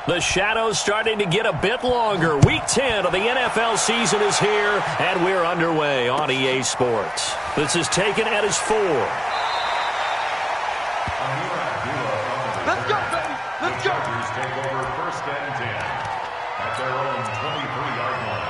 The shadow's starting to get a bit longer. Week 10 of the NFL season is here, and we're underway on EA Sports. This is taken at his 4. Let's go, baby. Let's go. Chargers take over 1st and 10 at their own 23-yard line.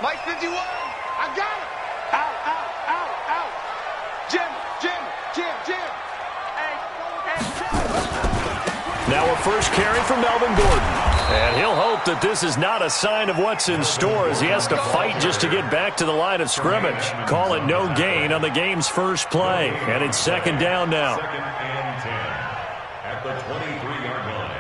Mike 51. I got it. Out. Jim. Now a first carry for Melvin Gordon. And he'll hope that this is not a sign of what's in store as he has to fight just to get back to the line of scrimmage. Call it no gain on the game's first play. And it's 2nd down now. 2nd and 10 at the 23-yard line.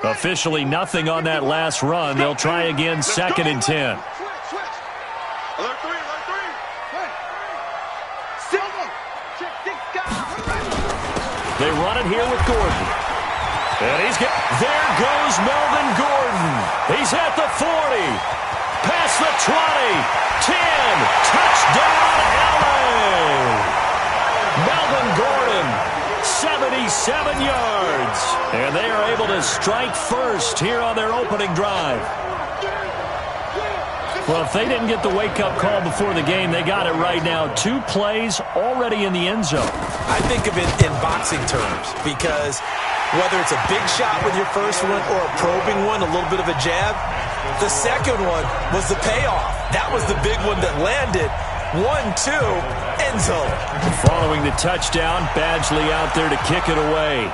Officially nothing on that last run. They'll try again, 2nd and 10. Alert 3. They run it here with Gordon. And there goes Melvin Gordon. He's at the 40. Past the 20. 10. Touchdown, LA. Melvin Gordon, 77 yards. And they are able to strike first here on their opening drive. Well, if they didn't get the wake-up call before the game, they got it right now. 2 plays already in the end zone. I think of it in boxing terms because whether it's a big shot with your first one or a probing one, a little bit of a jab, the second one was the payoff. That was the big one that landed. 1-2, end zone. Following the touchdown, Badgley out there to kick it away.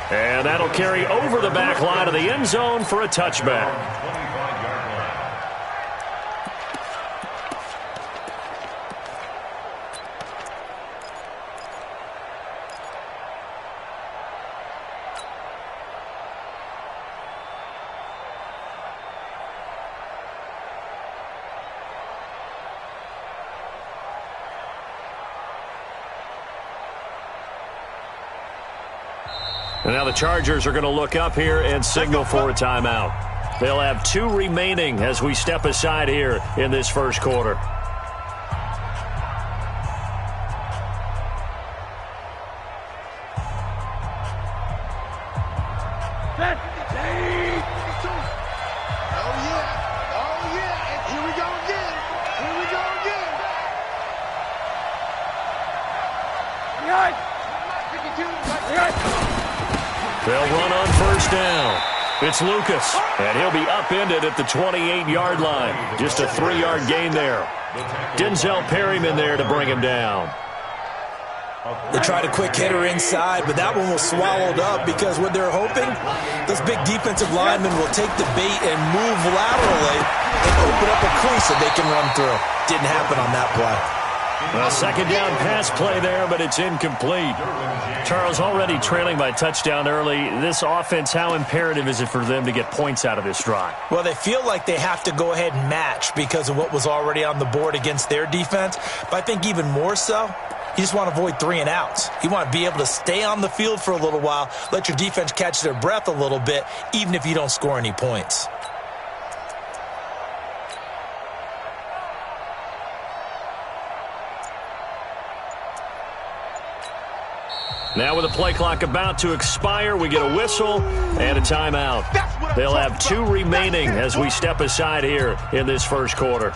And that'll carry over the back line of the end zone for a touchback. And now the Chargers are going to look up here and signal for a timeout. They'll have 2 remaining as we step aside here in this first quarter. They'll run on first down. It's Lucas, and he'll be upended at the 28-yard line. Just a 3-yard gain there. Denzel Perryman there to bring him down. They tried a quick hitter inside, but that one was swallowed up because what they're hoping, those big defensive linemen will take the bait and move laterally and open up a crease that they can run through. Didn't happen on that play. A 2nd down pass play there, but it's incomplete. Charles, already trailing by touchdown early. This offense, how imperative is it for them to get points out of this drive? Well, they feel like they have to go ahead and match because of what was already on the board against their defense. But I think even more so, you just want to avoid 3 and outs. You want to be able to stay on the field for a little while, let your defense catch their breath a little bit, even if you don't score any points. Now with the play clock about to expire, we get a whistle and a timeout. They'll have 2 remaining as we step aside here in this first quarter.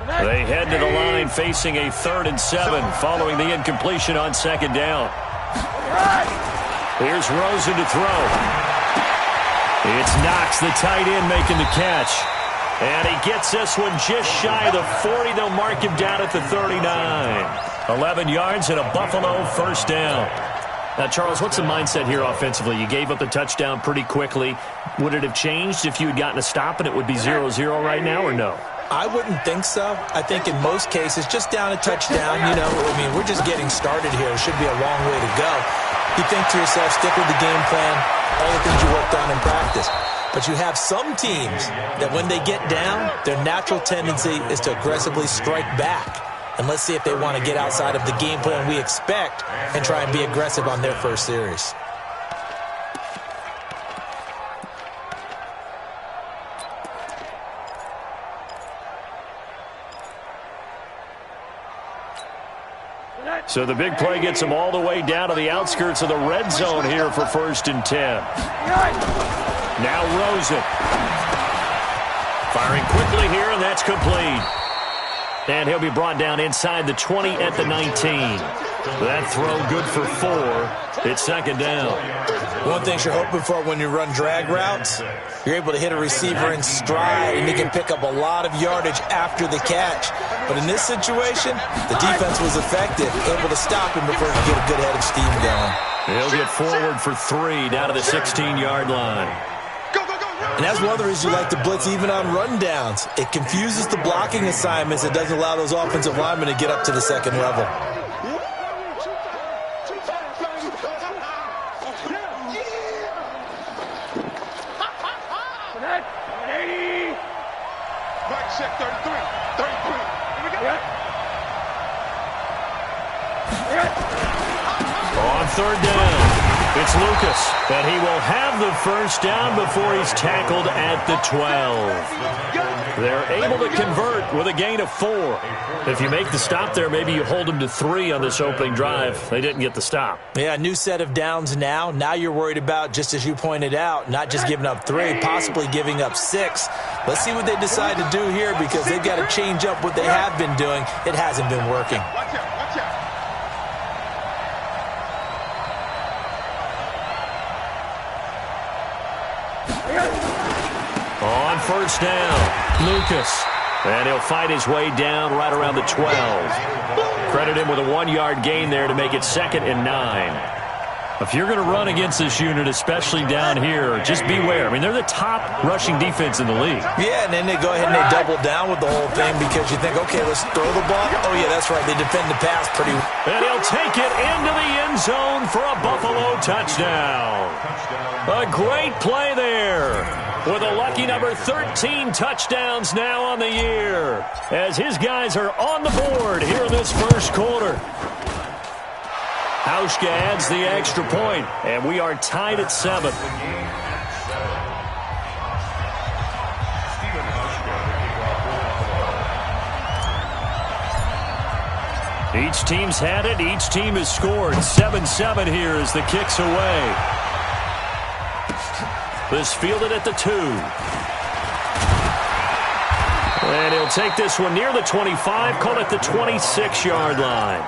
They head to the line facing a 3rd and 7 following the incompletion on 2nd down. Here's Rosen to throw. It's Knox, the tight end, making the catch. And he gets this one just shy of the 40. They'll mark him down at the 39. 11 yards and a Buffalo first down. Now, Charles, what's the mindset here offensively? You gave up the touchdown pretty quickly. Would it have changed if you had gotten a stop and it would be 0-0 right now, or no? I wouldn't think so. I think in most cases, just down a touchdown, we're just getting started here. It should be a long way to go. You think to yourself, stick with the game plan, all the things you worked on in practice. But you have some teams that when they get down, their natural tendency is to aggressively strike back. And let's see if they want to get outside of the game plan we expect and try and be aggressive on their first series. So the big play gets them all the way down to the outskirts of the red zone here for 1st and 10. Now Rosen. Firing quickly here, and that's complete. And he'll be brought down inside the 20 at the 19. That throw good for 4. It's 2nd down. One thing you're hoping for when you run drag routes, you're able to hit a receiver in stride, and he can pick up a lot of yardage after the catch. But in this situation, the defense was effective, able to stop him before he could get a good head of steam going. He'll get forward for 3 down to the 16-yard line. And that's one of the reasons you like to blitz even on rundowns. It confuses the blocking assignments. It doesn't allow those offensive linemen to get up to the second level. On 3rd down, it's Lucas, and he will have the first down before he's tackled at the 12. They're able to convert with a gain of 4. If you make the stop there, maybe you hold them to 3 on this opening drive. They didn't get the stop. Yeah, new set of downs now. Now you're worried about, just as you pointed out, not just giving up 3, possibly giving up 6. Let's see what they decide to do here, because they've got to change up what they have been doing. It hasn't been working. On 1st down, Lucas. And he'll fight his way down right around the 12. Credit him with a 1-yard gain there to make it 2nd and 9. If you're going to run against this unit, especially down here, just beware. I mean, they're the top rushing defense in the league. Yeah, and then they go ahead and they double down with the whole thing because you think, okay, let's throw the ball. Oh, yeah, that's right. They defend the pass pretty well. And he'll take it into the end zone for a Buffalo touchdown. A great play there with a lucky number 13 touchdowns now on the year as his guys are on the board here in this first quarter. Hauschka adds the extra point, and we are tied at 7. Each team's had it. Each team has scored. 7-7 here as the kick's away. This fielded at the 2. And he'll take this one near the 25, call it the 26-yard line.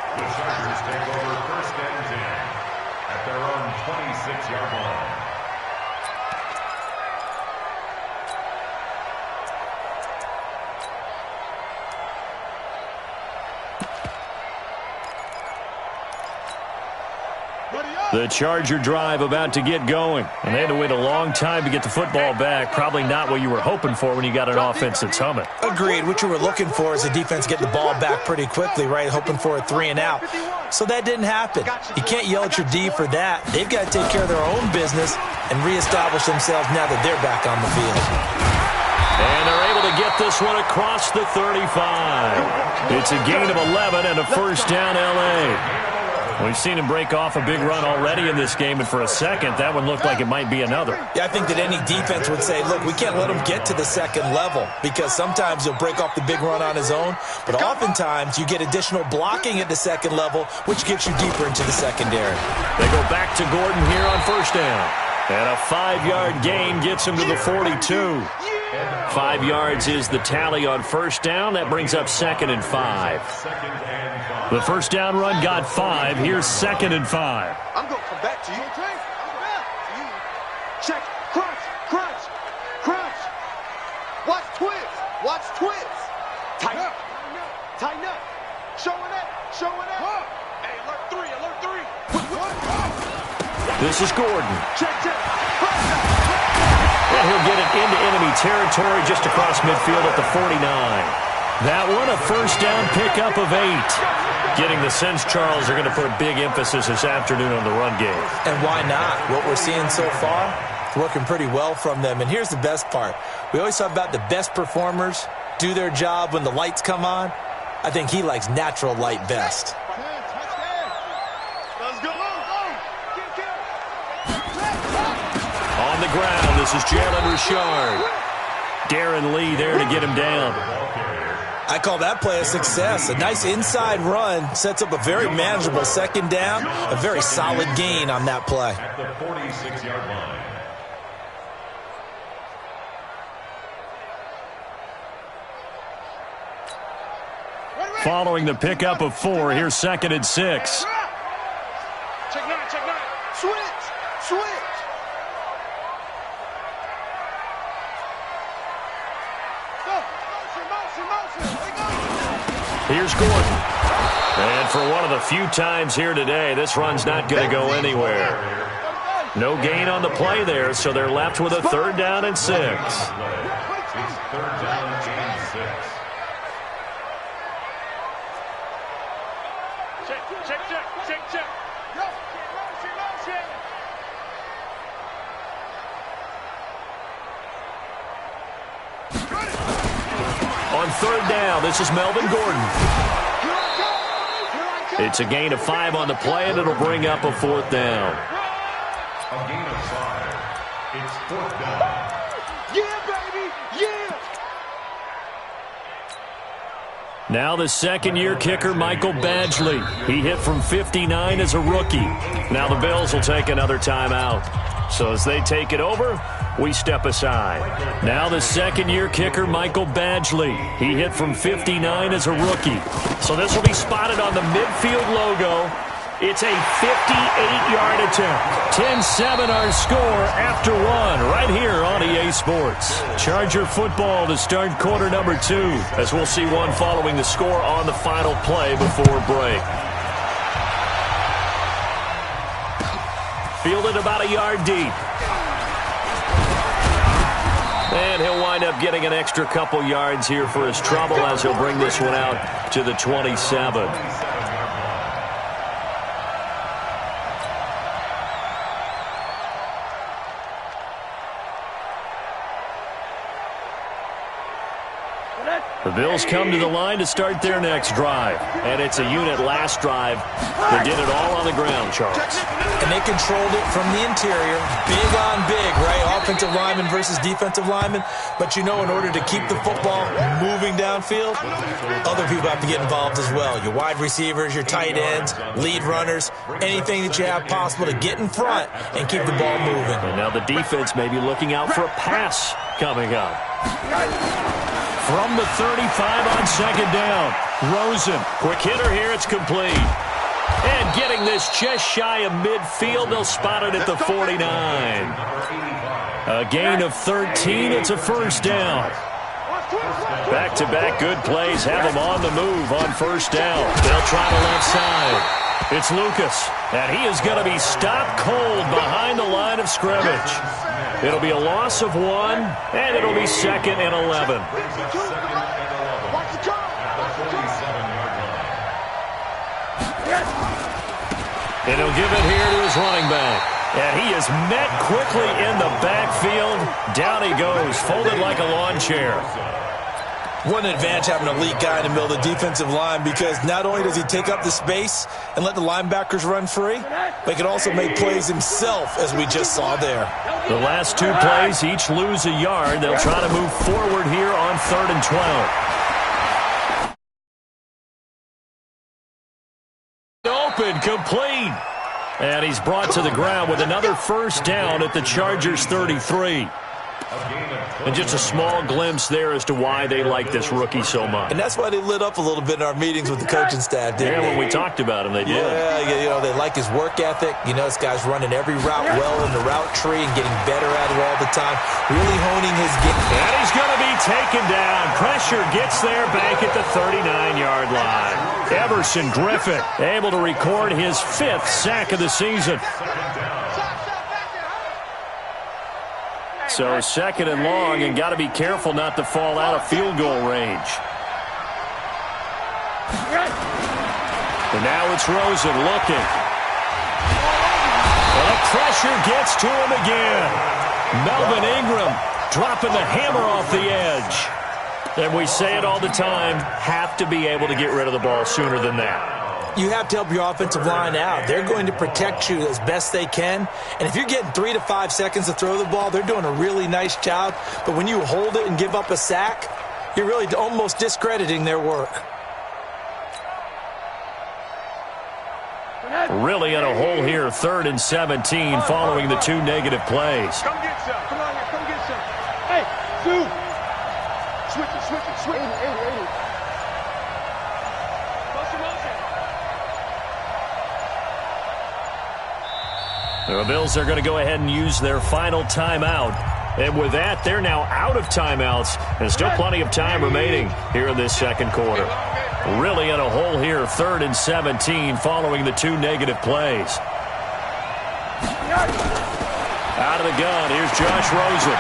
The Charger drive about to get going. And they had to wait a long time to get the football back. Probably not what you were hoping for when you got an offense that's humming. Agreed. What you were looking for is the defense getting the ball back pretty quickly, right? Hoping for a 3 and out. So that didn't happen. You can't yell at your D for that. They've got to take care of their own business and reestablish themselves now that they're back on the field. And they're able to get this one across the 35. It's a gain of 11 and a first down L.A. We've seen him break off a big run already in this game, and for a second, that one looked like it might be another. Yeah, I think that any defense would say, look, we can't let him get to the second level because sometimes he'll break off the big run on his own, but oftentimes you get additional blocking at the second level, which gets you deeper into the secondary. They go back to Gordon here on first down. And a 5-yard gain gets him to the 42. 5 yards is the tally on first down. That brings up 2nd and 5. The first down run got 5. Here's 2nd and 5. I'm going to come back to you. Check. Crunch. Watch twist. Watch twist. Tighten up. Tighten up. Showing up. Showing up. Hey, alert three. Alert three. This is Gordon. Check, check. And he'll get it into enemy territory just across midfield at the 49. That one, a first down pickup of 8. Getting the sense Charles are going to put a big emphasis this afternoon on the run game. And why not? What we're seeing so far, it's working pretty well from them. And here's the best part. We always talk about the best performers do their job when the lights come on. I think he likes natural light best. On the ground, this is Jalen Richard. Darren Lee there to get him down. I call that play a success. A nice inside run sets up a very manageable second down. A very solid gain on that play. At the 46-yard line. Following the pickup of 4, here's 2nd and 6. Check 9, check 9. Switch, switch. Go, motion. Here's Gordon. And for one of the few times here today, this run's not going to go anywhere. No gain on the play there, so they're left with a 3rd down and 6. It's 3rd down and 6. Check. On 3rd down, this is Melvin Gordon. It's a gain of 5 on the play, and it'll bring up a 4th down. A gain of 5. It's 4th down. Yeah, baby, yeah. Now the second-year kicker, Michael Badgley. He hit from 59 as a rookie. Now the Bills will take another timeout. So as they take it over, we step aside. Now the second-year kicker, Michael Badgley. He hit from 59 as a rookie. So this will be spotted on the midfield logo. It's a 58-yard attempt. 10-7 our score after 1 right here on EA Sports. Charger football to start quarter number 2, as we'll see one following the score on the final play before break. Fielded about a yard deep. And he'll wind up getting an extra couple yards here for his trouble as he'll bring this one out to the 27. The Bills come to the line to start their next drive. And it's a unit last drive that did it all on the ground, Charles. And they controlled it from the interior. Big on big, right? Offensive lineman versus defensive lineman. But you know, in order to keep the football moving downfield, other people have to get involved as well. Your wide receivers, your tight ends, lead runners, anything that you have possible to get in front and keep the ball moving. And now the defense may be looking out for a pass coming up. From the 35 on second down, Rosen. Quick hitter here, it's complete. And getting this just shy of midfield, they'll spot it at the 49. A gain of 13, it's a first down. Back-to-back good plays have them on the move on first down. They'll try the left side. It's Lucas, and he is going to be stopped cold behind the line of scrimmage. It'll be a loss of 1, and it'll be 2nd and 11. And he'll give it here to his running back. And he is met quickly in the backfield. Down he goes, folded like a lawn chair. What an advantage having an elite guy in the middle of the defensive line, because not only does he take up the space and let the linebackers run free, but he can also make plays himself, as we just saw there. The last 2 plays each lose a yard. They'll try to move forward here on 3rd and 12. Open, complete. And he's brought to the ground with another first down at the Chargers' 33. And just a small glimpse there as to why they like this rookie so much. And that's why they lit up a little bit in our meetings with the coaching staff, didn't they? When we talked about him, they did. Yeah, they like his work ethic. This guy's running every route well in the route tree and getting better at it all the time, really honing his game. And he's going to be taken down. Pressure gets there back at the 39-yard line. Everson Griffin able to record his 5th sack of the season. So 2nd and long, and got to be careful not to fall out of field goal range. And now it's Rosen looking. And the pressure gets to him again. Melvin Ingram dropping the hammer off the edge. And we say it all the time, have to be able to get rid of the ball sooner than that. You have to help your offensive line out. They're going to protect you as best they can. And if you're getting 3 to 5 seconds to throw the ball, they're doing a really nice job. But when you hold it and give up a sack, you're really almost discrediting their work. Really in a hole here, 3rd and 17 following the 2 negative plays. Come get some. Come on here. Come get some. Hey, Sue. Switch it. 80. The Bills are going to go ahead and use their final timeout. And with that, they're now out of timeouts. And still plenty of time remaining here in this 2nd quarter. Really in a hole here, 3rd and 17 following the 2 negative plays. Out of the gun, here's Josh Rosen.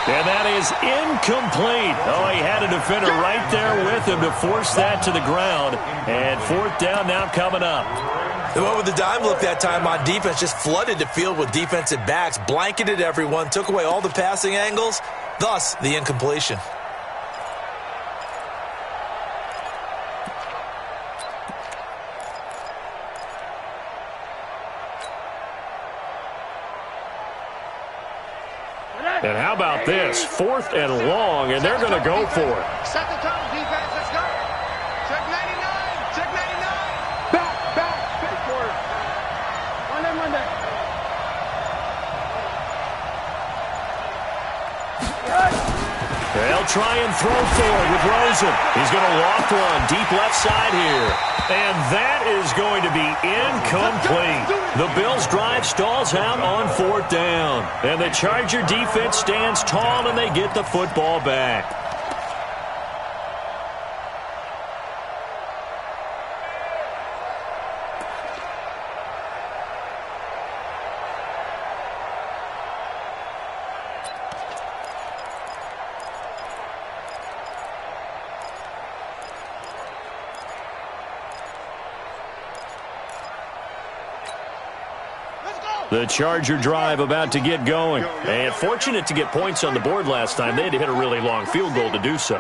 And that is incomplete. Oh, he had a defender right there with him to force that to the ground. And 4th down now coming up. They went with the dime look that time on defense, just flooded the field with defensive backs, blanketed everyone, took away all the passing angles, thus the incompletion. And how about this? 4th and long, and they're going to go for it. Set the tone, defense. Let's go. Check 99. Check 99. Back. Big quarter. Monday. They'll try and throw forward with Rosen. He's going to loft one deep left side here. And that is going to be incomplete. The Bills' drive stalls out on 4th down. And the Charger defense stands tall, and they get the football back. The Charger drive about to get going. And fortunate to get points on the board last time. They had to hit a really long field goal to do so.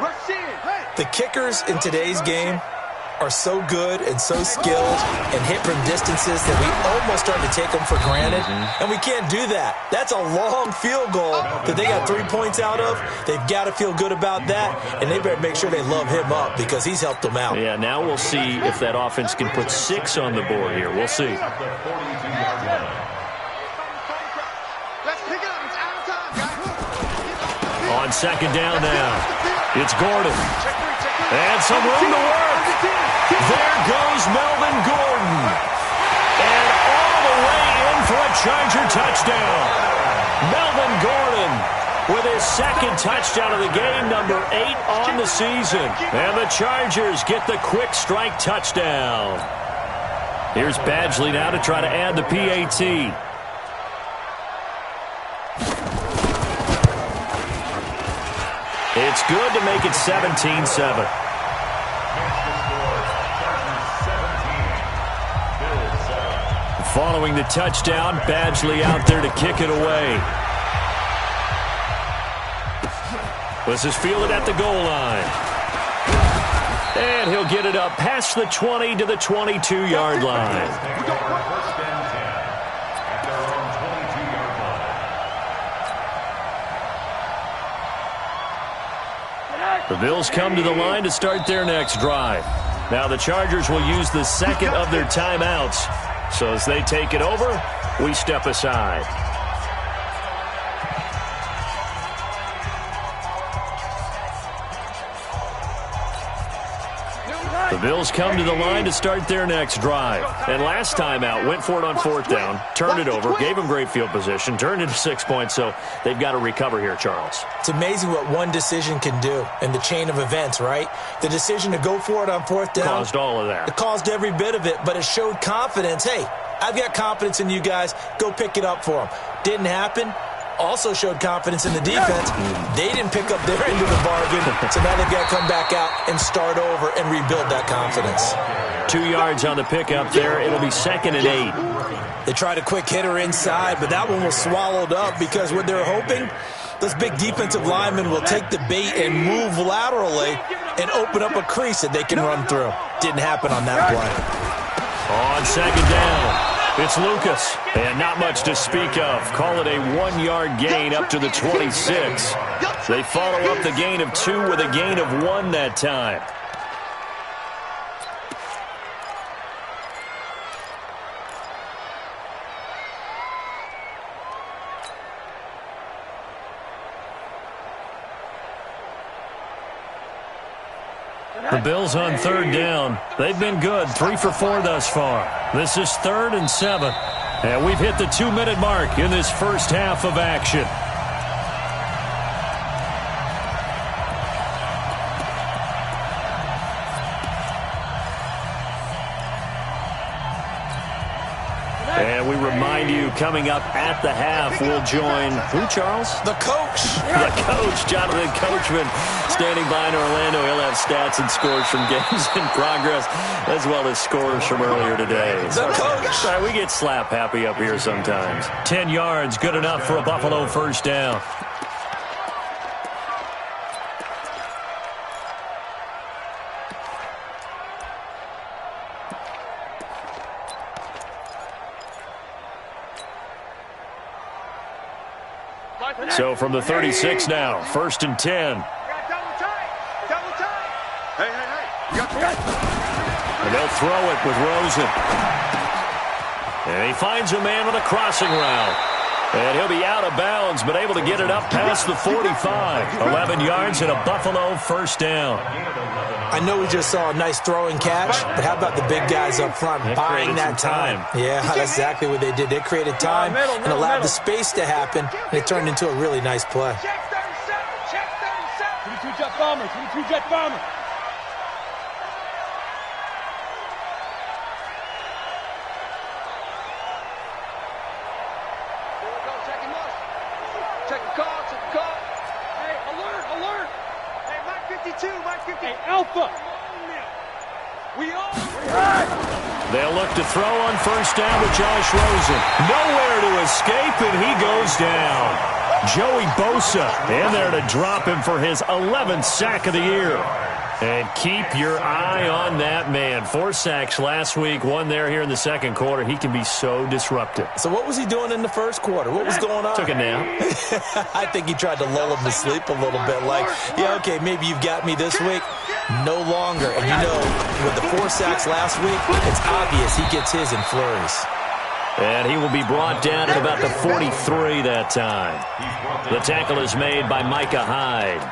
The kickers in today's game are so good and so skilled and hit from distances that we almost start to take them for granted. And we can't do that. That's a long field goal that they got 3 points out of. They've got to feel good about that, and they better make sure they love him up because he's helped them out. Yeah, now we'll see if that offense can put 6 on the board here. We'll see. On 2nd down now, it's Gordon. And some room to work. There goes Melvin Gordon. And all the way in for a Charger touchdown. Melvin Gordon with his 2nd touchdown of the game, number 8 on the season. And the Chargers get the quick strike touchdown. Here's Badgley now to try to add the PAT. It's good to make it 17-7. Following the touchdown, Badgley out there to kick it away. This is fielded at the goal line. And he'll get it up past the 20 to the 22-yard line. The Bills come to the line to start their next drive. Now the Chargers will use the 2nd of their timeouts. So as they take it over, we step aside. The Bills come to the line to start their next drive. And last time out, went for it on fourth down, turned it over, gave them great field position, turned it to 6 points, so they've got to recover here, Charles. It's amazing what one decision can do in the chain of events, right? The decision to go for it on fourth down. Caused all of that. It caused every bit of it, but it showed confidence. Hey, I've got confidence in you guys. Go pick it up for them. Didn't happen. Also showed confidence in the defense. They didn't pick up their end of the bargain, so now they've got to come back out and start over and rebuild that confidence. 2 yards on the pickup there. It'll be 2nd and 8. They tried a quick hitter inside, but that one was swallowed up because what they're hoping, those big defensive linemen will take the bait and move laterally and open up a crease that they can run through. Didn't happen on that play. On 2nd down. It's Lucas, and not much to speak of. Call it a 1-yard gain up to the 26. They follow up the gain of 2 with a gain of 1 that time. The Bills on 3rd down. They've been good, 3 for 4 thus far. This is 3rd and 7. And we've hit the 2-minute mark in this first half of action. And we remind you, coming up at the half, we'll join who, Charles? The coach. The coach, Jonathan Coachman, standing by in Orlando. He'll have stats and scores from games in progress, as well as scores from earlier today. The coach. Sorry, we get slap happy up here sometimes. 10 yards, good enough for a Buffalo first down. So from the 36 now, 1st and 10. Double tight. Hey. You got And they'll throw it with Rosen. And he finds a man with a crossing route. And he'll be out of bounds, but able to get it up past the 45. 11 yards and a Buffalo first down. I know we just saw a nice throwing catch, but how about the big guys up front buying that time? Yeah, that's exactly what they did. They created time and allowed the space to happen, and it turned into a really nice play. Check 37. Check 37. 22 jet bombers. 22 jet bombers. Here we go. Check him up. Check the call. Check the call. Hey, alert. Hey, Mike 52. Mike 52. Hey, Alpha. We all. They'll look to throw on first down with Josh Rosen. Nowhere to escape, and he goes down. Joey Bosa in there to drop him for his 11th sack of the year. And keep your eye on that man. 4 sacks last week, 1 there here in the second quarter. He can be so disruptive. So what was he doing in the first quarter? What was going on? Took a nap. I think he tried to lull him to sleep a little bit. Like, yeah, okay, maybe you've got me this week. No longer. And you know, with the 4 sacks last week, it's obvious he gets his in flurries. And he will be brought down at about the 43 that time. The tackle is made by Micah Hyde.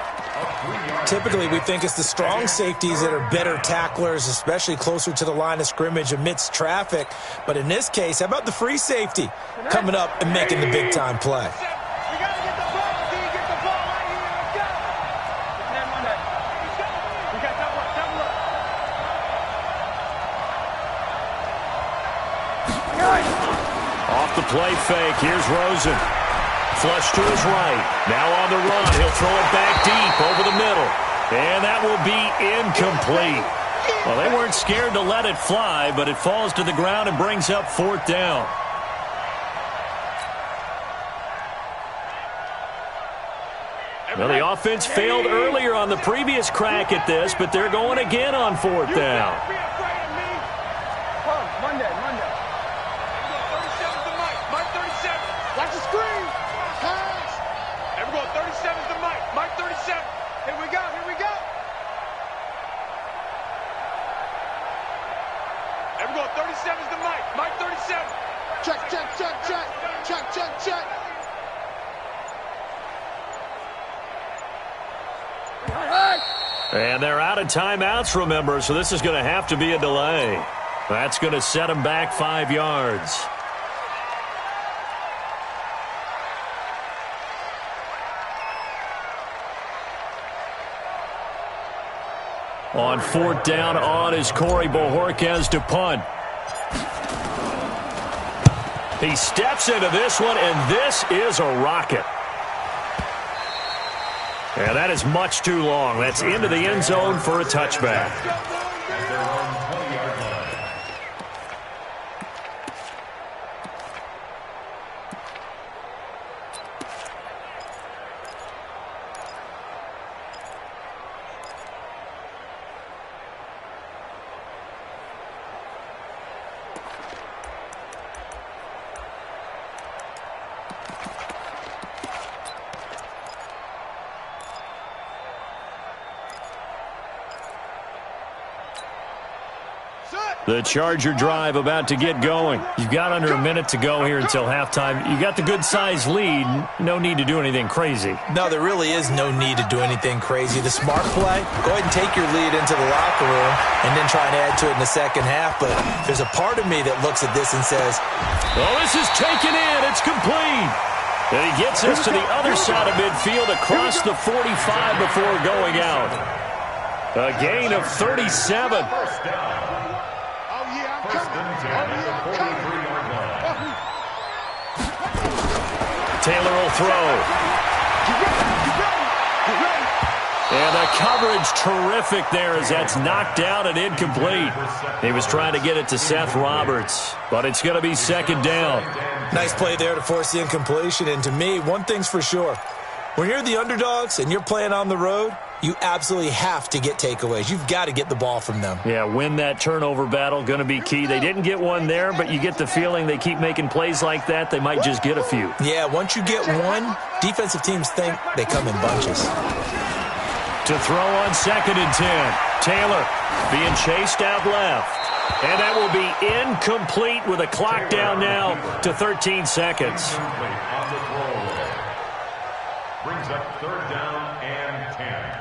Typically, we think it's the strong safeties that are better tacklers, especially closer to the line of scrimmage amidst traffic. But in this case, how about the free safety coming up and making the big-time play? We got to get the ball. Can you get the ball right here? Let's go. We got double up. Off the play fake, here's Rosen. Flush to his right. Now on the run. He'll throw it back deep over the middle. And that will be incomplete. Well, they weren't scared to let it fly, but it falls to the ground and brings up 4th down. Well, the offense failed earlier on the previous crack at this, but they're going again on 4th down. Monday. 37's the Mike. Mike 37. Watch the screen. Pass. Everyone, 37's the Mike. Mike 37. Here we go. Everyone, 37's the Mike. Mike 37. Check. And they're out of timeouts, remember, so this is going to have to be a delay. That's going to set them back 5 yards. On 4th down on is Corey Bojorquez to punt. He steps into this one, and this is a rocket. And that is much too long. That's into the end zone for a touchback. The Charger drive about to get going. You've got under a minute to go here until halftime. You got the good-sized lead. No need to do anything crazy. No, there really is no need to do anything crazy. The smart play, go ahead and take your lead into the locker room and then try and add to it in the second half. But there's a part of me that looks at this and says, oh, this is taken in. It's complete. And he gets us to the other side of midfield across the 45 before going out. A gain of 37. Taylor will throw. And the coverage terrific there as that's knocked out and incomplete. He was trying to get it to Seth Roberts, but it's going to be 2nd down. Nice play there to force the incompletion. And to me, one thing's for sure. When you're the underdogs and you're playing on the road, you absolutely have to get takeaways. You've got to get the ball from them. Yeah, win that turnover battle, going to be key. They didn't get one there, but you get the feeling they keep making plays like that, they might just get a few. Yeah, once you get one, defensive teams think they come in bunches. To throw on 2nd and 10. Taylor being chased out left. And that will be incomplete with a clock down now to 13 seconds. Brings up 3rd down and 10.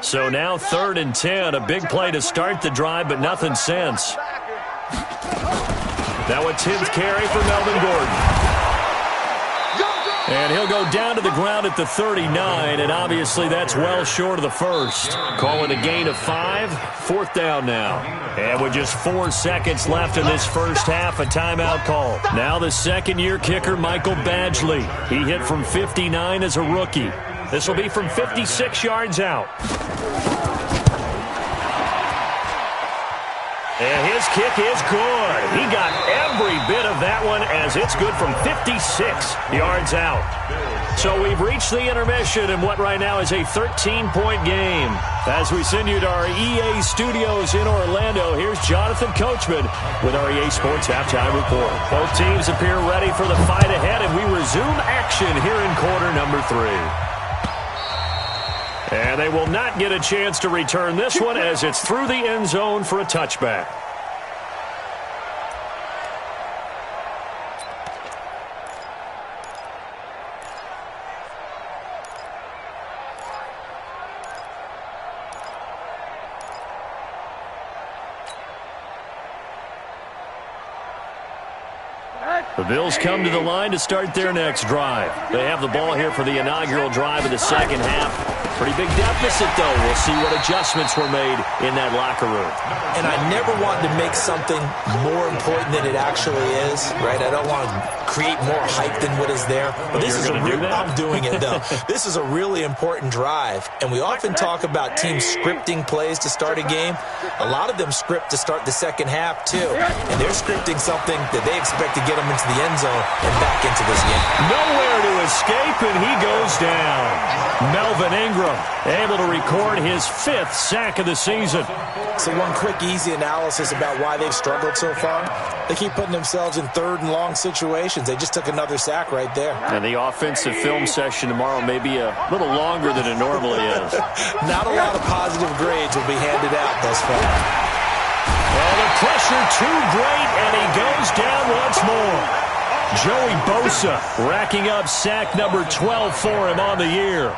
So now 3rd and 10. A big play to start the drive, but nothing since. Now a 10th carry for Melvin Gordon. And he'll go down to the ground at the 39, and obviously that's well short of the first. Call it a gain of 5, 4th down now. And with just 4 seconds left in this first half, a timeout call. Now the second-year kicker, Michael Badgley. He hit from 59 as a rookie. This will be from 56 yards out. And his kick is good. He got every bit of that one as it's good from 56 yards out. So we've reached the intermission in what right now is a 13-point game. As we send you to our EA studios in Orlando, here's Jonathan Coachman with our EA Sports Halftime Report. Both teams appear ready for the fight ahead, and we resume action here in quarter number 3. And they will not get a chance to return this one as it's through the end zone for a touchback. The Bills come to the line to start their next drive. They have the ball here for the inaugural drive of the second half. Pretty big deficit, though. We'll see what adjustments were made in that locker room. And I never want to make something more important than it actually is, right? I don't want to create more hype than what is there. But this is I'm doing it, though. This is a really important drive. And we often talk about teams scripting plays to start a game. A lot of them script to start the second half, too. And they're scripting something that they expect to get them into the end zone and back into this game. Nowhere to escape, and he goes down. Melvin Ingram able to record his 5th sack of the season. So one quick, easy analysis about why they've struggled so far. They keep putting themselves in 3rd and long situations. They just took another sack right there. And the offensive film session tomorrow may be a little longer than it normally is. Not a lot of positive grades will be handed out thus far. Well, the pressure too great, and he goes down once more. Joey Bosa racking up sack number 12 for him on the year.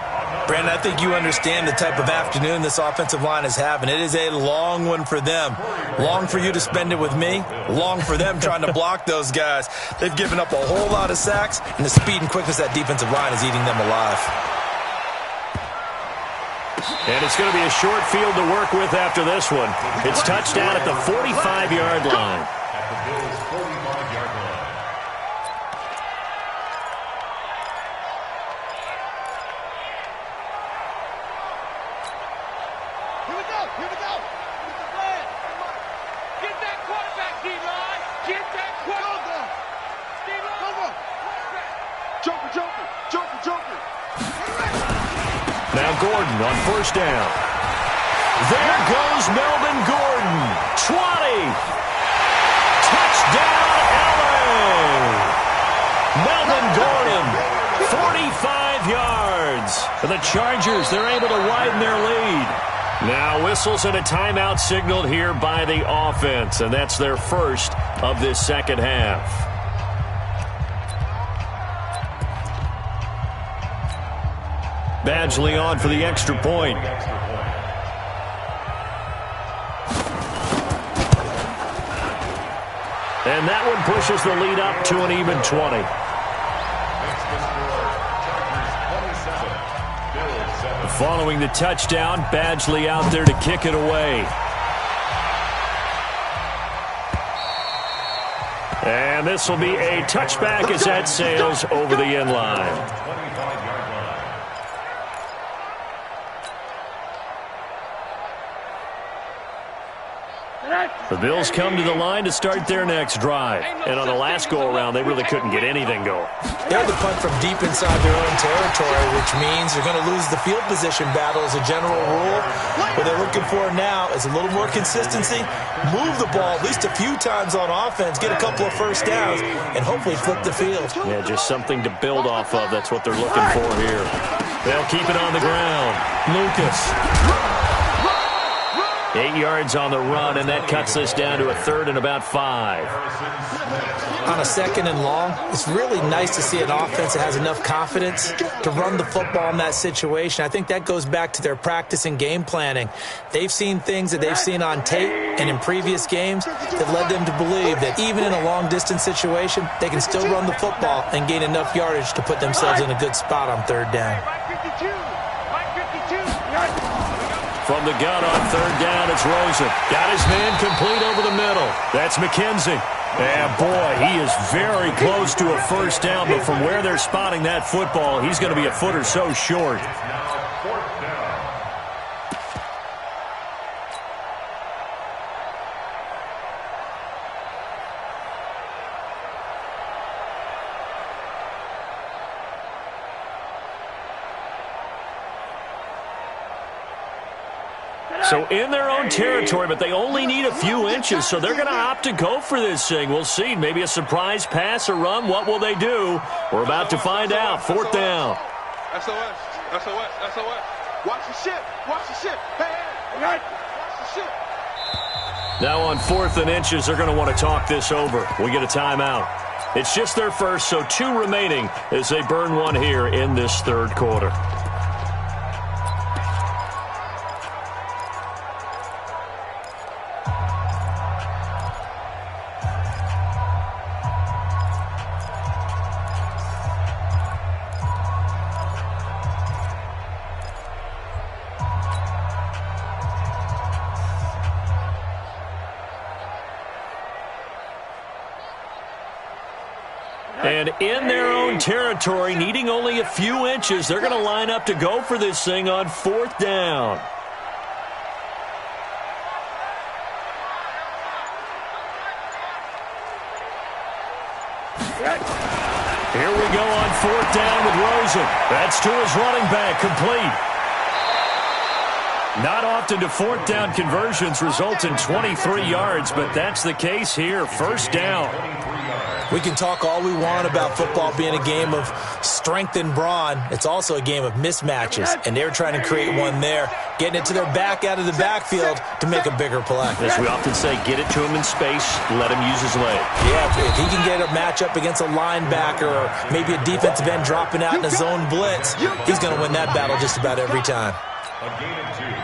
Brandon, I think you understand the type of afternoon this offensive line is having. It is a long one for them. Long for you to spend it with me. Long for them trying to block those guys. They've given up a whole lot of sacks, and the speed and quickness of that defensive line is eating them alive. And it's going to be a short field to work with after this one. It's touchdown at the 45-yard line. At the Bills' 45-yard line. Here we go. Here we go. Get that quarterback, D-line. Get that quarterback. D-line. Joker, Joker, Joker, Joker. Now Gordon on 1st down. There goes Melvin Gordon. 20. Touchdown, LA. Melvin Gordon, 45 yards. For the Chargers, they're able to widen their lead. Now whistles and a timeout signaled here by the offense, and that's their first of this second half. Badgley on for the extra point. And that one pushes the lead up to an even 20. Following the touchdown, Badgley out there to kick it away. And this will be a touchback as that sails over the end line. The Bills come to the line to start their next drive. And on the last go-around, they really couldn't get anything going. They had to punt from deep inside their own territory, which means they're going to lose the field position battle as a general rule. What they're looking for now is a little more consistency, move the ball at least a few times on offense, get a couple of first downs, and hopefully flip the field. Yeah, just something to build off of. That's what they're looking for here. They'll keep it on the ground. Lucas. 8 yards on the run, and that cuts this down to a 3rd and about 5. On a 2nd and long, it's really nice to see an offense that has enough confidence to run the football in that situation. I think that goes back to their practice and game planning. They've seen things that they've seen on tape and in previous games that led them to believe that even in a long-distance situation, they can still run the football and gain enough yardage to put themselves in a good spot on 3rd down. From the gun on 3rd down, it's Rosen. Got his man complete over the middle. That's McKenzie. And boy, he is very close to a first down, but from where they're spotting that football, he's going to be a foot or so short. So in their own territory, but they only need a few inches, so they're going to opt to go for this thing. We'll see. Maybe a surprise pass or run. What will they do? We're about to find out. 4th down. SOS, SOS, SOS. Watch the ship, watch the ship. Hey, watch the ship. Now on 4th and inches, they're going to want to talk this over. We get a timeout. It's just their first, so 2 remaining as they burn one here in this 3rd quarter. And in their own territory, needing only a few inches, they're going to line up to go for this thing on 4th down. Here we we go on 4th down with Rosen. That's to his running back, complete. Not often do 4th down conversions result in 23 yards, but that's the case here. 1st down. We can talk all we want about football being a game of strength and brawn. It's also a game of mismatches, and they're trying to create one there, getting it to their back out of the backfield to make a bigger play. As we often say, get it to him in space, let him use his leg. Yeah, if he can get a matchup against a linebacker or maybe a defensive end dropping out in a zone blitz, he's going to win that battle just about every time.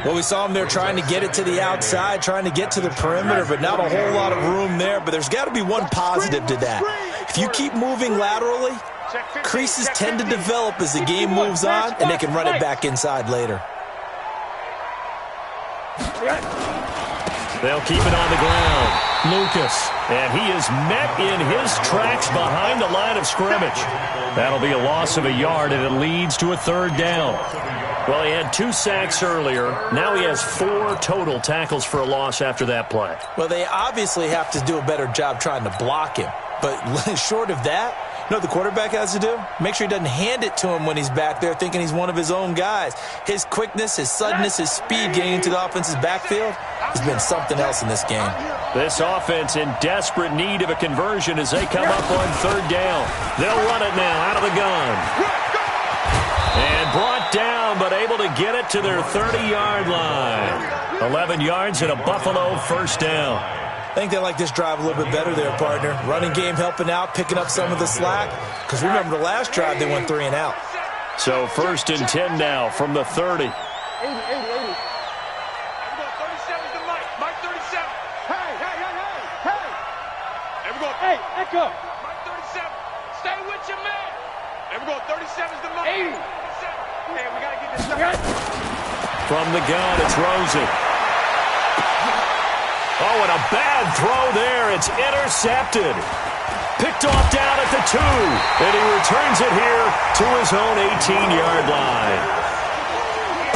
Well, we saw him there trying to get it to the outside, trying to get to the perimeter, but not a whole lot of room there. But there's got to be one positive to that. If you keep moving laterally, creases tend to develop as the game moves on, and they can run it back inside later. They'll keep it on the ground. Lucas. And he is met in his tracks behind the line of scrimmage. That'll be a loss of a yard, and it leads to a 3rd down. Well, he had 2 sacks earlier. Now he has 4 total tackles for a loss after that play. Well, they obviously have to do a better job trying to block him. But short of that, you know what the quarterback has to do? Make sure he doesn't hand it to him when he's back there thinking he's one of his own guys. His quickness, his suddenness, his speed getting into the offense's backfield has been something else in this game. This offense in desperate need of a conversion as they come up on 3rd down. They'll run it now out of the gun. And brought down, but able to get it to their 30-yard line. 11 yards and a Buffalo 1st down. I think they like this drive a little bit better there, partner. Running game helping out, picking up some of the slack. Because remember, the last drive, they went 3 and out. So 1st and 10 now from the 30. 80. 37 is the Mike. Mike 37. Hey. There we go. Hey, echo. Mike 37. Stay with your man. There we go. 37 is the Mike. 80. Hey, we got to get this stuff. From the gun, it's Rosen. Oh, and a bad throw there. It's intercepted. Picked off down at the 2. And he returns it here to his own 18-yard line.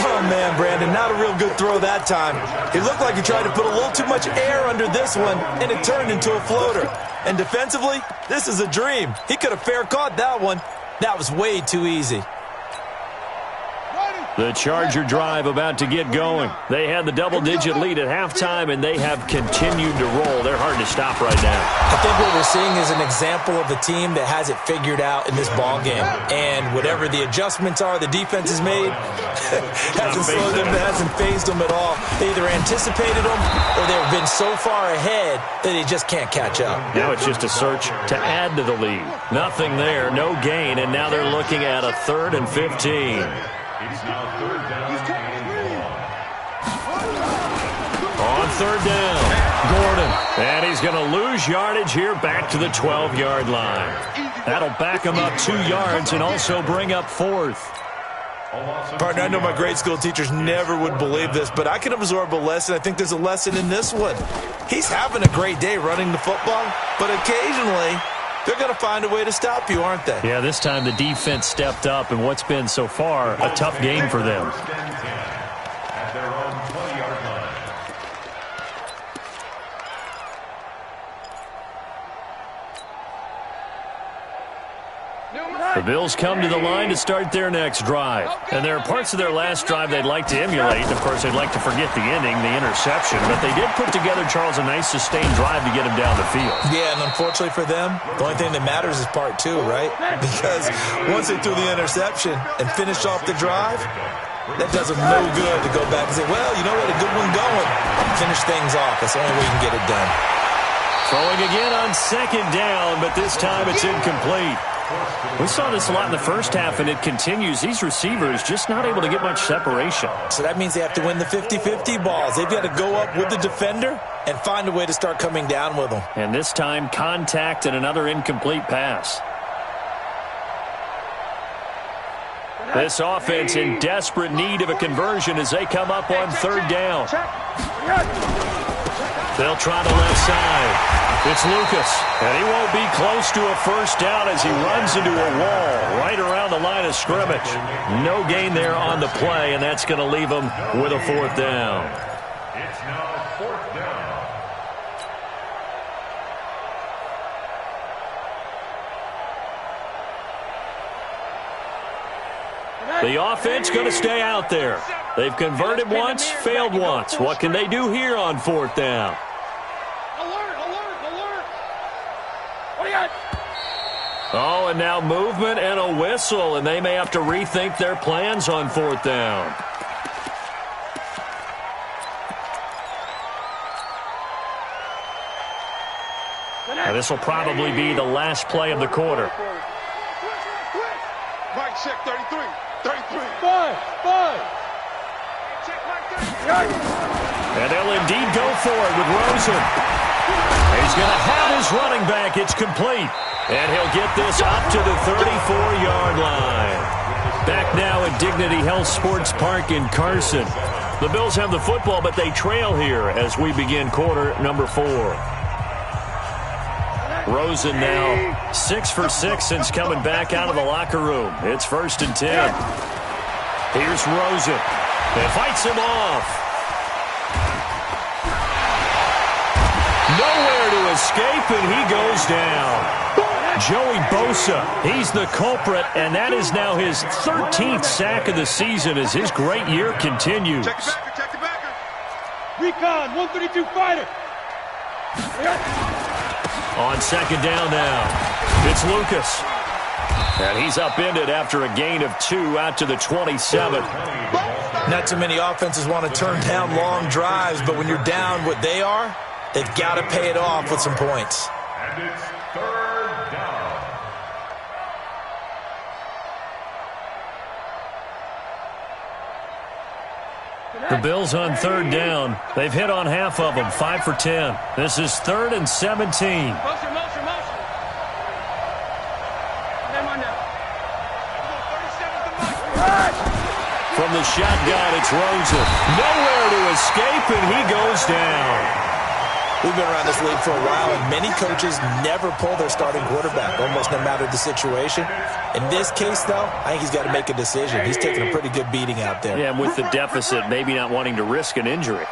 Oh, man, Brandon, not a real good throw that time. It looked like he tried to put a little too much air under this one, and it turned into a floater. And defensively, this is a dream. He could have fair caught that one. That was way too easy. The Charger drive about to get going. They had the double-digit lead at halftime, and they have continued to roll. They're hard to stop right now. I think what we're seeing is an example of a team that has it figured out in this ball game. And whatever the adjustments are the defense has made, hasn't slowed them, hasn't phased them at all. They either anticipated them or they've been so far ahead that they just can't catch up. Now it's just a search to add to the lead. Nothing there, no gain, and now they're looking at a 3rd and 15. It's now 3rd down and 1. On 3rd down, Gordon. And he's going to lose yardage here back to the 12-yard line. That'll back him up 2 yards and also bring up 4th. Partner, I know my grade school teachers never would believe this, but I can absorb a lesson. I think there's a lesson in this one. He's having a great day running the football, but occasionally they're going to find a way to stop you, aren't they? Yeah, this time the defense stepped up in what's been so far a tough game for them. At their own 20-yard line. The Bills come to the line to start their next drive. And there are parts of their last drive they'd like to emulate. Of course, they'd like to forget the ending, the interception. But they did put together, Charles, a nice sustained drive to get him down the field. Yeah, and unfortunately for them, the only thing that matters is part 2, right? Because once they threw the interception and finished off the drive, that does them no good to go back and say, well, you know what, a good one going. Finish things off. That's the only way you can get it done. Throwing again on 2nd down, but this time it's incomplete. We saw this a lot in the first half, and it continues. These receivers just not able to get much separation. So that means they have to win the 50-50 balls. They've got to go up with the defender and find a way to start coming down with them. And this time, contact and another incomplete pass. This offense in desperate need of a conversion as they come up on 3rd down. They'll try the left side. It's Lucas, and he won't be close to a 1st down as he runs into a wall right around the line of scrimmage. No gain there on the play, and that's going to leave him with a 4th down. It's now 4th down. The offense going to stay out there. They've converted once, failed once. What can they do here on 4th down? Alert, alert, alert. What do you got? Oh, and now movement and a whistle, and they may have to rethink their plans on 4th down. Now, this will probably be the last play of the quarter. Mike, check 33. 33. Five. Check Mike 33. And they'll indeed go for it with Rosen. He's going to have his running back. It's complete. And he'll get this up to the 34-yard line. Back now at Dignity Health Sports Park in Carson. The Bills have the football, but they trail here as we begin quarter number 4. Rosen now 6 for 6 since coming back out of the locker room. It's 1st and 10. Here's Rosen. And fights him off. Nowhere to escape, and he goes down. Joey Bosa, he's the culprit, and that is now his 13th sack of the season as his great year continues. Check the backer. Recon, 132 fighter. On 2nd down now, it's Lucas. And he's upended after a gain of 2 out to the 27. Not too many offenses want to turn down long drives, but when you're down what they are, they've got to pay it off with some points. And it's 3rd down. The Bills on 3rd down. They've hit on half of them, 5 for 10. This is 3rd and 17. Motion. Them on now. 37's the mark. From the shotgun, it's Rosen. Nowhere to escape, and he goes down. We've been around this league for a while, and many coaches never pull their starting quarterback, almost no matter the situation. In this case, though, I think he's got to make a decision. He's taking a pretty good beating out there. Yeah, and with the deficit, maybe not wanting to risk an injury.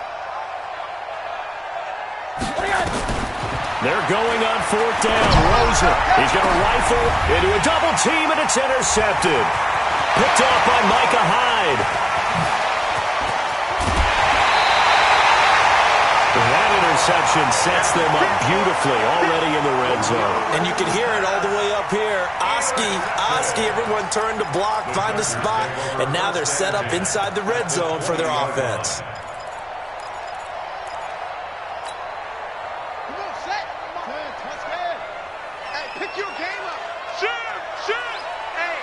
They're going on 4th down. Rosen, he's going to rifle into a double team, and it's intercepted. Picked off by Micah Hyde. That interception sets them up beautifully already in the red zone. And you can hear it all the way up here. Oski, everyone turned to block, find a spot, and now they're set up inside the red zone for their offense. Come on, set. Let's go. Hey, pick your game up. Shoot. Hey,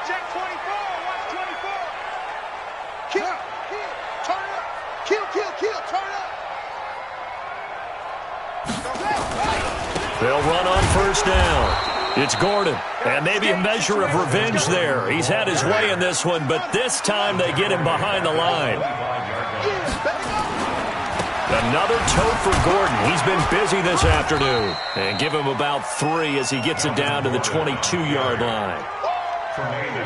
check 24. Watch 24. Kill. Turn it up. Kill. Turn it up. They'll run on 1st down. It's Gordon, and maybe a measure of revenge there. He's had his way in this one, but this time they get him behind the line. Another tote for Gordon. He's been busy this afternoon. And give him about 3 as he gets it down to the 22-yard line.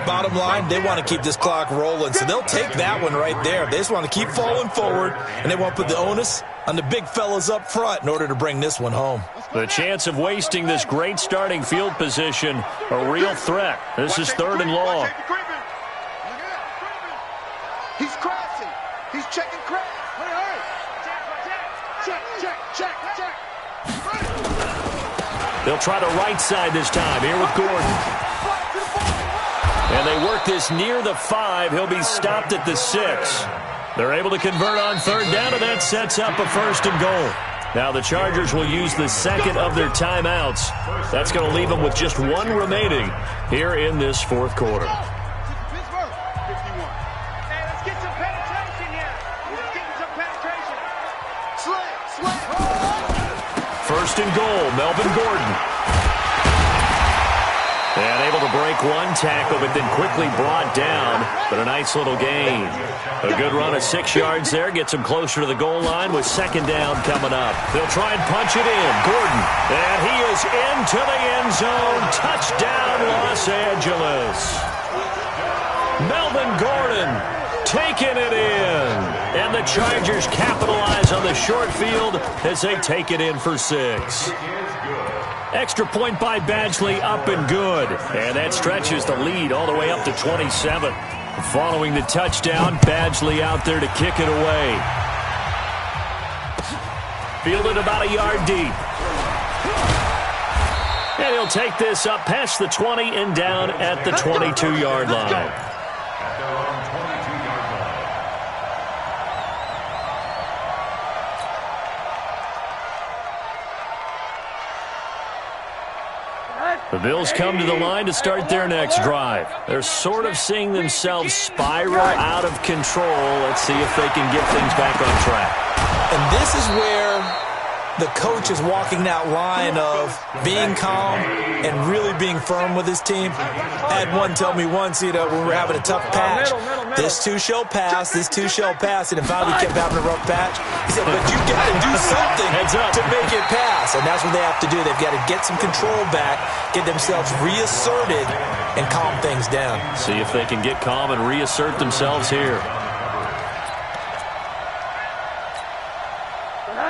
Bottom line, they want to keep this clock rolling, so they'll take that one right there. They just want to keep falling forward, and they want to put the onus on the big fellas up front in order to bring this one home. The chance of wasting this great starting field position, a real threat. This is 3rd and long. He's crashing. He's checking crash. Hurry. Check. They'll try to right side this time here with Gordon. And they work this near the 5. He'll be stopped at the 6. They're able to convert on 3rd down, and that sets up a 1st and goal. Now the Chargers will use the 2nd of their timeouts. That's going to leave them with just 1 remaining here in this 4th quarter. Hey, let's get some penetration here. Let's get some penetration. Slay. 1st and goal, Melvin Gordon. And able to break one tackle, but then quickly brought down. But a nice little gain. A good run of 6 yards there. Gets him closer to the goal line with 2nd down coming up. They'll try and punch it in. Gordon. And he is into the end zone. Touchdown, Los Angeles. Melvin Gordon taking it in. And the Chargers capitalize on the short field as they take it in for 6. Extra point by Badgley, up and good. And that stretches the lead all the way up to 27. Following the touchdown, Badgley out there to kick it away. Fielded about a yard deep. And he'll take this up past the 20 and down at the 22-yard line. At their own 22-yard line. The Bills come to the line to start their next drive. They're sort of seeing themselves spiral out of control. Let's see if they can get things back on track. And this is where the coach is walking that line of being calm and really being firm with his team. I had one tell me once, when we were having a tough patch, this too shall pass, this too shall pass, and if finally kept having a rough patch, he said, but you got to do something to make it pass, and that's what they have to do. They've got to get some control back, get themselves reasserted, and calm things down. See if they can get calm and reassert themselves here.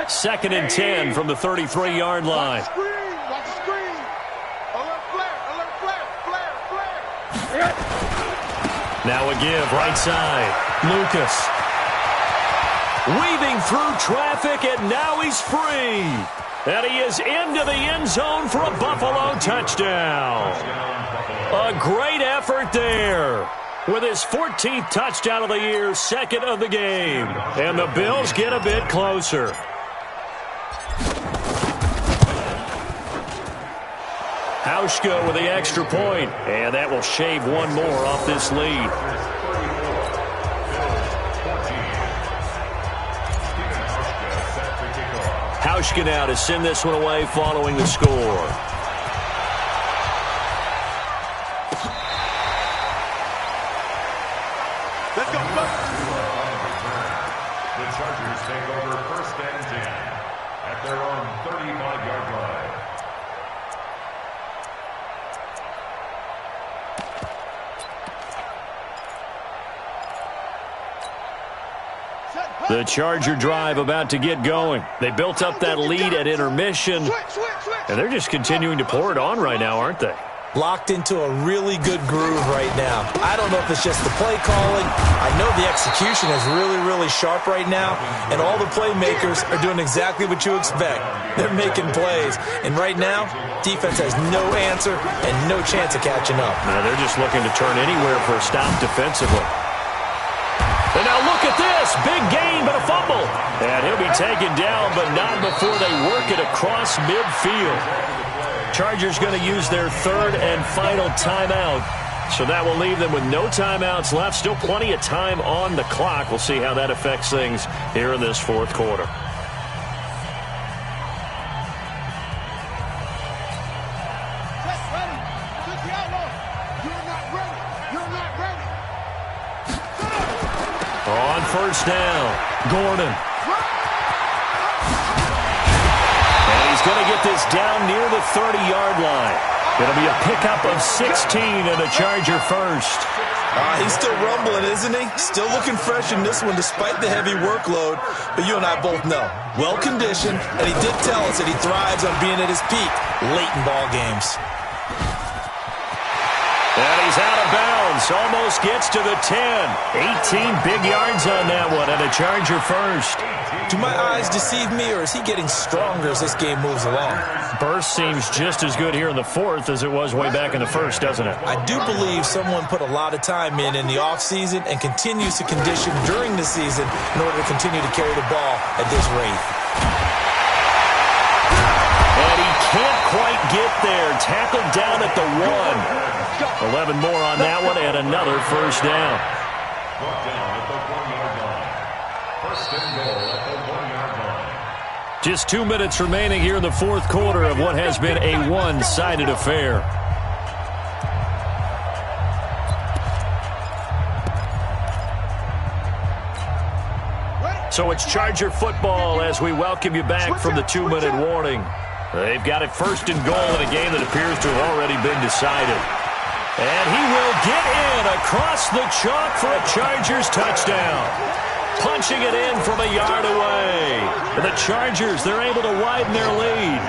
2nd and 10 from the 33-yard line. Watch the screen. Alert flare, flare. Now a give, right side. Lucas. Weaving through traffic, and now he's free. And he is into the end zone for a Buffalo touchdown. A great effort there. With his 14th touchdown of the year, 2nd of the game. And the Bills get a bit closer. Hauschka with the extra point, and that will shave one more off this lead. Hauschka now to send this one away following the score. Let's go. The Chargers take over 1st and 10 at their own 35-yard line. The Charger drive about to get going. They built up that lead at intermission, and they're just continuing to pour it on right now, aren't they? Locked into a really good groove right now. I don't know if it's just the play calling. I know the execution is really, really sharp right now, and all the playmakers are doing exactly what you expect. They're making plays, and right now, defense has no answer and no chance of catching up. Now they're just looking to turn anywhere for a stop defensively. And now look at this. Big gain, but a fumble. And he'll be taken down, but not before they work it across midfield. Chargers going to use their 3rd and final timeout. So that will leave them with no timeouts left. Still plenty of time on the clock. We'll see how that affects things here in this 4th quarter. On 1st down, Gordon. And he's going to get this down near the 30-yard line. It'll be a pickup of 16 and a Charger first. He's still rumbling, isn't he? Still looking fresh in this one despite the heavy workload. But you and I both know, well-conditioned, and he did tell us that he thrives on being at his peak late in ball games. And he's out of bounds. Almost gets to the 10. 18 big yards on that one, and a Charger first. Do my eyes deceive me, or is he getting stronger as this game moves along? Burst seems just as good here in the 4th as it was way back in the 1st, doesn't it? I do believe someone put a lot of time in the offseason and continues to condition during the season in order to continue to carry the ball at this rate. And he can't quite get there. Tackled down at the 1. 11 more on that one, and another first down. Brought down at the 1-yard line. 1st and goal at the 1-yard line. Just 2 minutes remaining here in the 4th quarter of what has been a one-sided affair. So it's Charger football as we welcome you back from the 2-minute warning. They've got it 1st and goal in a game that appears to have already been decided. And he will get in across the chalk for a Chargers touchdown. punching it in from a yard away. The Chargers, they're able to widen their lead.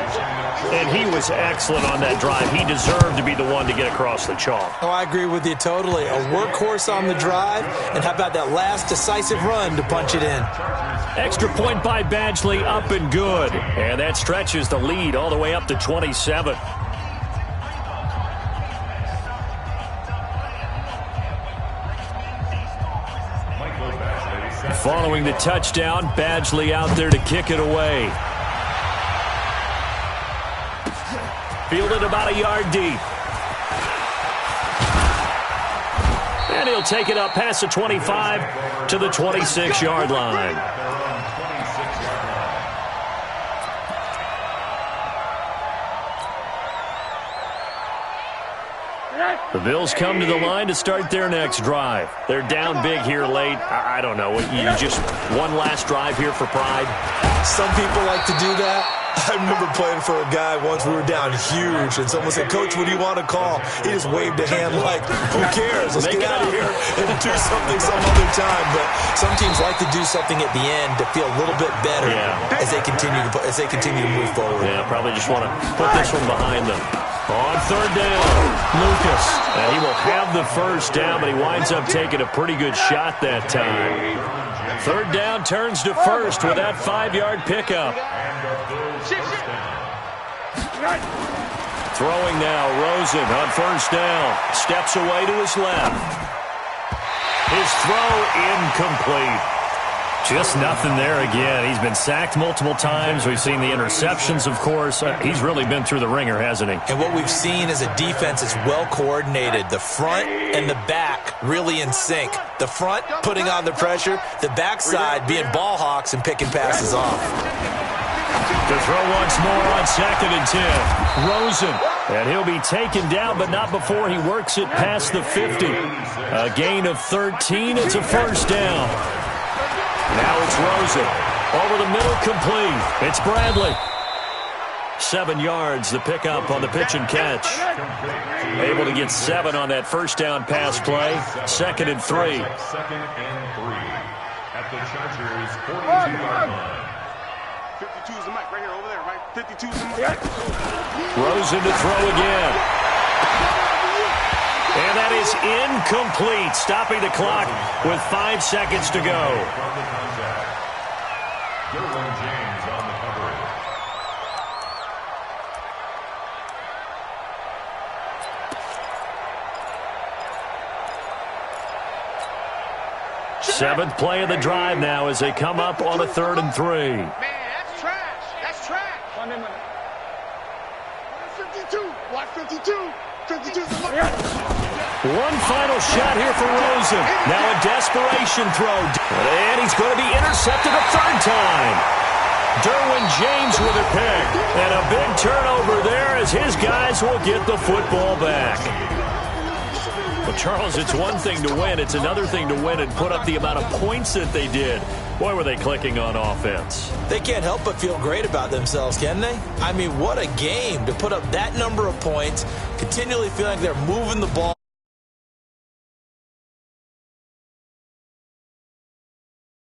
And he was excellent on that drive. He deserved to be the one to get across the chalk. Oh, I agree with you totally. A workhorse on the drive, and how about that last decisive run to punch it in? Extra point by Badgley, up and good. And that stretches the lead all the way up to 27. Following the touchdown, Badgley out there to kick it away. Fielded about a yard deep. And he'll take it up past the 25 to the 26-yard line. The Bills come to the line to start their next drive. They're down big here late. I don't know. You just one last drive here for pride? Some people like to do that. I remember playing for a guy once. We were down huge, and someone said, "Coach, what do you want to call?" He just waved a hand like, "Who cares? Let's get out of here and do something some other time." But some teams like to do something at the end to feel a little bit better as they continue to move forward. Yeah, probably just want to put this one behind them. On third down, Lucas. And he will have the first down, but he winds up taking a pretty good shot that time. Third down turns to first with that 5-yard pickup. Throwing now, Rosen on first down. Steps away to his left. His throw incomplete. Just nothing there again. He's been sacked multiple times. We've seen the interceptions, of course. He's really been through the ringer, hasn't he? And what we've seen is a defense that's well coordinated. The front and the back really in sync. The front putting on the pressure. The backside being ball hawks and picking passes off. To throw once more on 2nd and 10. Rosen. And he'll be taken down, but not before he works it past the 50. A gain of 13. It's a first down. Now it's Rosen. Over the middle, complete. It's Bradley. 7 yards, the pickup on the pitch and catch. Able to get 7 on that first down pass play. 2nd and 3. 2nd and 3 at the Chargers 42-yard line. 52 is the mic right here, over there, right? 52 is the mic. Rosen to throw again. And that is incomplete, stopping the clock with 5 seconds to go. Derwin James on the coverage. Seventh play of the drive now as they come up on a 3rd and 3. Man, that's trash. That's trash. 52. Watch 52. 52 is the mic. One final shot here for Rosen. Now a desperation throw. And he's going to be intercepted a 3rd time. Derwin James with a pick. And a big turnover there as his guys will get the football back. Well, Charles, it's one thing to win. It's another thing to win and put up the amount of points that they did. Boy, were they clicking on offense. They can't help but feel great about themselves, can they? I mean, what a game to put up that number of points, continually feeling like they're moving the ball.